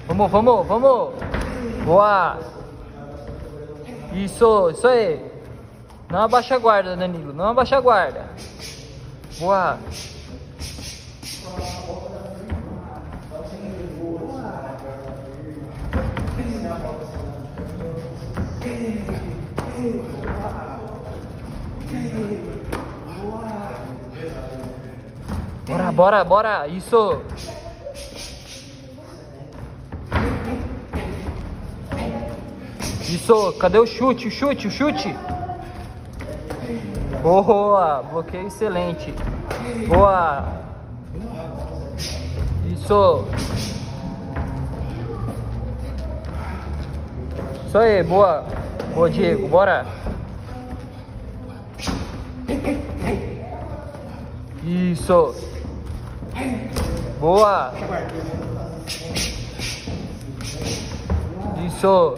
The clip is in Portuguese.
Vamos, vamos, vamos. Boa. Isso aí. Não abaixa a guarda, Danilo. Não abaixa a guarda. Boa. Bora, bora, bora. Isso. Isso. Cadê o chute? O chute, o chute. Boa. Bloqueio excelente. Boa. Isso. Isso aí, boa. Boa, Diego. Bora. Isso. Boa. Isso.